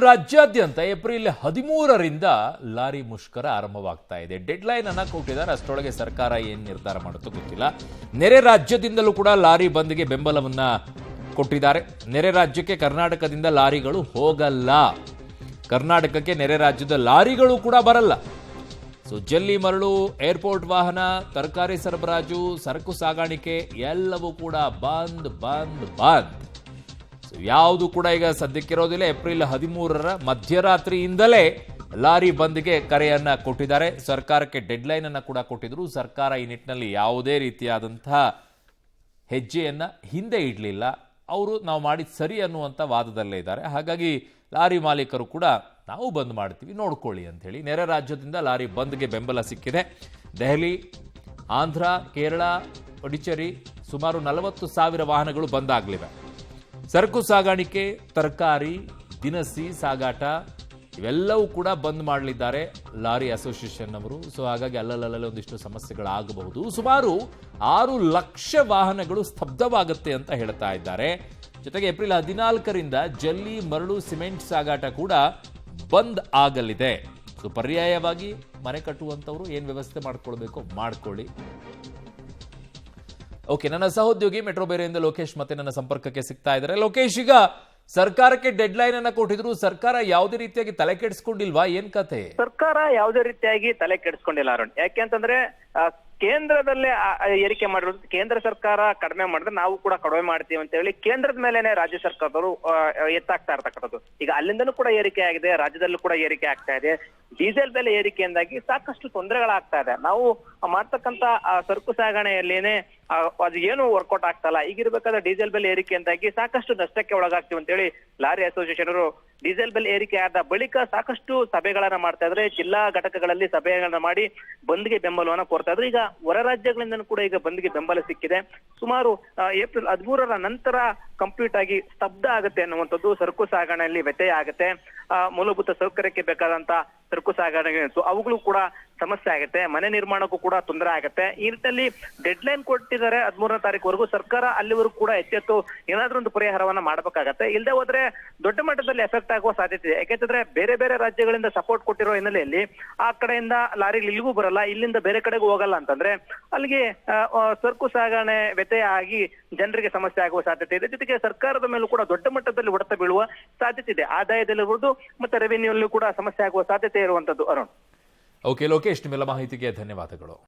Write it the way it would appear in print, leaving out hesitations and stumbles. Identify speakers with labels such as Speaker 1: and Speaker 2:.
Speaker 1: ರಾಜ್ಯಾದ್ಯಂತ April 13ರಿಂದ lorry ಮುಷ್ಕರ ಆರಂಭವಾಗ್ತಾ ಇದೆ. ಡೆಡ್ಲೈನ್ ಅನ್ನ ಕೊಟ್ಟಿದ್ದಾರೆ. ಅಷ್ಟರೊಳಗೆ ಸರ್ಕಾರ ಏನು ನಿರ್ಧಾರ ಮಾಡುತ್ತೋ ಗೊತ್ತಿಲ್ಲ. ನೆರೆ ರಾಜ್ಯದಿಂದಲೂ ಕೂಡ ಲಾರಿ ಬಂದ್ಗೆ ಬೆಂಬಲವನ್ನ ಕೊಟ್ಟಿದ್ದಾರೆ. ನೆರೆ ರಾಜ್ಯಕ್ಕೆ ಕರ್ನಾಟಕದಿಂದ ಲಾರಿಗಳು ಹೋಗಲ್ಲ. ಕರ್ನಾಟಕಕ್ಕೆ ನೆರೆ ರಾಜ್ಯದ ಲಾರಿಗಳು ಕೂಡ ಬರಲ್ಲ. ಸೊ ಜಲ್ಲಿ ಮರಳು, ಏರ್ಪೋರ್ಟ್ ವಾಹನ, ತರಕಾರಿ ಸರಬರಾಜು, ಸರಕು ಸಾಗಾಣಿಕೆ ಎಲ್ಲವೂ ಕೂಡ ಬಂದ್ ಬಂದ್ ಬಂದ್. ಯಾವುದು ಕೂಡ ಈಗ ಸದ್ಯಕ್ಕಿರೋದಿಲ್ಲ. ಏಪ್ರಿಲ್ 13ರ ಮಧ್ಯರಾತ್ರಿಯಿಂದಲೇ ಲಾರಿ ಬಂದ್ಗೆ ಕರೆಯನ್ನ ಕೊಟ್ಟಿದ್ದಾರೆ. ಸರ್ಕಾರಕ್ಕೆ ಡೆಡ್ಲೈನ್ ಅನ್ನ ಕೂಡ ಕೊಟ್ಟಿದ್ರು. ಸರ್ಕಾರ ಈ ನಿಟ್ಟಿನಲ್ಲಿ ಯಾವುದೇ ರೀತಿಯಾದಂತಹ ಹೆಜ್ಜೆಯನ್ನ ಹಿಂದೆ ಇಡಲಿಲ್ಲ. ಅವರು ನಾವು ಮಾಡಿದ ಸರಿ ಅನ್ನುವಂಥ ವಾದದಲ್ಲೇ ಇದ್ದಾರೆ. ಹಾಗಾಗಿ ಲಾರಿ ಮಾಲೀಕರು ಕೂಡ ನಾವು ಬಂದ್ ಮಾಡ್ತೀವಿ ನೋಡ್ಕೊಳ್ಳಿ ಅಂತ ಹೇಳಿ ನೆರೆ ರಾಜ್ಯದಿಂದ ಲಾರಿ ಬಂದ್ಗೆ ಬೆಂಬಲ ಸಿಕ್ಕಿದೆ. ದೆಹಲಿ, ಆಂಧ್ರ, ಕೇರಳ, ಪುದುಚೇರಿ ಸುಮಾರು 40,000 ವಾಹನಗಳು ಬಂದ್ ಆಗಲಿವೆ. ಸರಕು ಸಾಗಾಣಿಕೆ, ತರಕಾರಿ, ದಿನಸಿ ಸಾಗಾಟ ಇವೆಲ್ಲವೂ ಕೂಡ ಬಂದ್ ಮಾಡಲಿದ್ದಾರೆ ಲಾರಿ ಅಸೋಸಿಯೇಷನ್ ಅವರು. ಸೊ ಹಾಗಾಗಿ ಅಲ್ಲಲ್ಲೇ ಒಂದಿಷ್ಟು ಸಮಸ್ಯೆಗಳಾಗಬಹುದು. ಸುಮಾರು 6 ಲಕ್ಷ ವಾಹನಗಳು ಸ್ತಬ್ಧವಾಗುತ್ತೆ ಅಂತ ಹೇಳ್ತಾ ಇದ್ದಾರೆ. ಜೊತೆಗೆ ಏಪ್ರಿಲ್ 14ರಿಂದ ಜಲ್ಲಿ, ಮರಳು, ಸಿಮೆಂಟ್ ಸಾಗಾಟ ಕೂಡ ಬಂದ್ ಆಗಲಿದೆ. ಸೊ ಪರ್ಯಾಯವಾಗಿ ಮನೆ ಕಟ್ಟುವಂಥವ್ರು ಏನು ವ್ಯವಸ್ಥೆ ಮಾಡ್ಕೊಳ್ಬೇಕು ಮಾಡ್ಕೊಳ್ಳಿ. ಓಕೆ, ನನ್ನ ಸಹೋದ್ಯೋಗಿ ಮೆಟ್ರೋ ಬೇರೆಯಿಂದ ಲೋಕೇಶ್ ಮತ್ತೆ ನನ್ನ ಸಂಪರ್ಕಕ್ಕೆ ಸಿಗ್ತಾ ಇದ್ದಾರೆ. ಲೋಕೇಶ್, ಈಗ ಸರ್ಕಾರಕ್ಕೆ ಡೆಡ್ ಲೈನ್ ಅನ್ನ ಕೊಟ್ಟಿದ್ರು. ಸರ್ಕಾರ ಯಾವುದೇ ರೀತಿಯಾಗಿ ತಲೆ ಕೆಡಿಸ್ಕೊಂಡಿಲ್ವಾ? ಏನ್ ಕತೆ?
Speaker 2: ಸರ್ಕಾರ ಯಾವುದೇ ರೀತಿಯಾಗಿ ತಲೆ ಕೆಡಿಸ್ಕೊಂಡಿಲ್ಲ ಅರುಣ್. ಯಾಕೆಂತಂದ್ರೆ ಕೇಂದ್ರದಲ್ಲೇ ಏರಿಕೆ ಮಾಡಿರೋದು. ಕೇಂದ್ರ ಸರ್ಕಾರ ಕಡಿಮೆ ಮಾಡಿದ್ರೆ ನಾವು ಕೂಡ ಕಡಿಮೆ ಮಾಡ್ತೀವಿ ಅಂತ ಹೇಳಿ ಕೇಂದ್ರದ ಮೇಲೆನೆ ರಾಜ್ಯ ಸರ್ಕಾರದವರು ಎತ್ತಾಗ್ತಾ ಇರ್ತಕ್ಕಂಥದ್ದು. ಈಗ ಅಲ್ಲಿಂದನೂ ಕೂಡ ಏರಿಕೆ ಆಗಿದೆ, ರಾಜ್ಯದಲ್ಲೂ ಕೂಡ ಏರಿಕೆ ಆಗ್ತಾ ಇದೆ. ಡೀಸೆಲ್ ಬೆಲೆ ಏರಿಕೆಯಿಂದಾಗಿ ಸಾಕಷ್ಟು ತೊಂದರೆಗಳಾಗ್ತಾ ಇದೆ. ನಾವು ಮಾಡ್ತಕ್ಕಂತ ಸರಕು ಸಾಗಣೆಯಲ್ಲೇನೆ ಅದು ಏನು ವರ್ಕೌಟ್ ಆಗ್ತಾ ಇಲ್ಲ. ಈಗಿರ್ಬೇಕಾದ್ರೆ ಡೀಸೆಲ್ ಬೆಲೆ ಏರಿಕೆಯಿಂದಾಗಿ ಸಾಕಷ್ಟು ನಷ್ಟಕ್ಕೆ ಒಳಗಾಗ್ತೀವಿ ಅಂತ ಹೇಳಿ ಲಾರಿ ಅಸೋಸಿಯೇಷನ್ ಅವರು ಡೀಸೆಲ್ ಬೆಲೆ ಏರಿಕೆ ಆದ ಬಳಿಕ ಸಾಕಷ್ಟು ಸಭೆಗಳನ್ನ ಮಾಡ್ತಾ ಇದ್ರೆ. ಜಿಲ್ಲಾ ಘಟಕಗಳಲ್ಲಿ ಸಭೆಗಳನ್ನ ಮಾಡಿ ಬಂದ್ಗೆ ಬೆಂಬಲವನ್ನ ಕೋರ್ತಾ ಇದ್ರು. ಈಗ ಹೊರ ರಾಜ್ಯಗಳಿಂದ ಕೂಡ ಈಗ ಬಂದ್ಗೆ ಬೆಂಬಲ ಸಿಕ್ಕಿದೆ. ಸುಮಾರು ಏಪ್ರಿಲ್ 13ರ ನಂತರ ಕಂಪ್ಲೀಟ್ ಆಗಿ ಸ್ತಬ್ಧ ಆಗುತ್ತೆ ಅನ್ನುವಂಥದ್ದು. ಸರಕು ಸಾಗಣೆಯಲ್ಲಿ ವ್ಯತ್ಯಯ ಆಗುತ್ತೆ. ಮೂಲಭೂತ ಸೌಕರ್ಯಕ್ಕೆ ಬೇಕಾದಂತ ಸರಕು ಸಾಗಣೆ ಅವುಗಳು ಕೂಡ ಸಮಸ್ಯೆ ಆಗುತ್ತೆ. ಮನೆ ನಿರ್ಮಾಣಕ್ಕೂ ಕೂಡ ತೊಂದರೆ ಆಗುತ್ತೆ. ಈ ನಿಟ್ಟಿನಲ್ಲಿ ಡೆಡ್ ಲೈನ್ ಕೊಟ್ಟಿದ್ದಾರೆ 13ನೇ ತಾರೀಕುವರೆಗೂ. ಸರ್ಕಾರ ಅಲ್ಲಿವರೆಗೂ ಕೂಡ ಎಚ್ಚೆತ್ತು ಏನಾದ್ರೂ ಒಂದು ಪರಿಹಾರವನ್ನ ಮಾಡ್ಬೇಕಾಗತ್ತೆ. ಇಲ್ಲದೆ ಹೋದ್ರೆ ದೊಡ್ಡ ಮಟ್ಟದಲ್ಲಿ ಎಫೆಕ್ಟ್ ಆಗುವ ಸಾಧ್ಯತೆ ಇದೆ. ಯಾಕೆಂತಂದ್ರೆ ಬೇರೆ ಬೇರೆ ರಾಜ್ಯಗಳಿಂದ ಸಪೋರ್ಟ್ ಕೊಟ್ಟಿರೋ ಹಿನ್ನೆಲೆಯಲ್ಲಿ ಆ ಕಡೆಯಿಂದ ಲಾರಿಗಳು ಇಲ್ಲಿಗೂ ಬರಲ್ಲ, ಇಲ್ಲಿಂದ ಬೇರೆ ಕಡೆಗೂ ಹೋಗಲ್ಲ ಅಂತಂದ್ರೆ ಅಲ್ಲಿಗೆ ಸರಕು ಸಾಗಣೆ ವ್ಯತ್ಯಯ ಆಗಿ ಜನರಿಗೆ ಸಮಸ್ಯೆ ಆಗುವ ಸಾಧ್ಯತೆ ಇದೆ. ಜೊತೆಗೆ ಸರ್ಕಾರದ ಮೇಲೂ ಕೂಡ ದೊಡ್ಡ ಮಟ್ಟದಲ್ಲಿ ಹೊಡೆತ ಬೀಳುವ ಸಾಧ್ಯತೆ ಇದೆ. ಆದಾಯದಲ್ಲಿರುವುದು ಮತ್ತೆ ರೆವಿನ್ಯೂ ಕೂಡ ಸಮಸ್ಯೆ ಆಗುವ ಸಾಧ್ಯತೆ ಇರುವಂತದ್ದು. ಅರುಣ್.
Speaker 1: ಓಕೆ ಲೋಕೇಶ್, ನಿಮ್ಮೆಲ್ಲ ಮಾಹಿತಿಗೆ ಧನ್ಯವಾದಗಳು.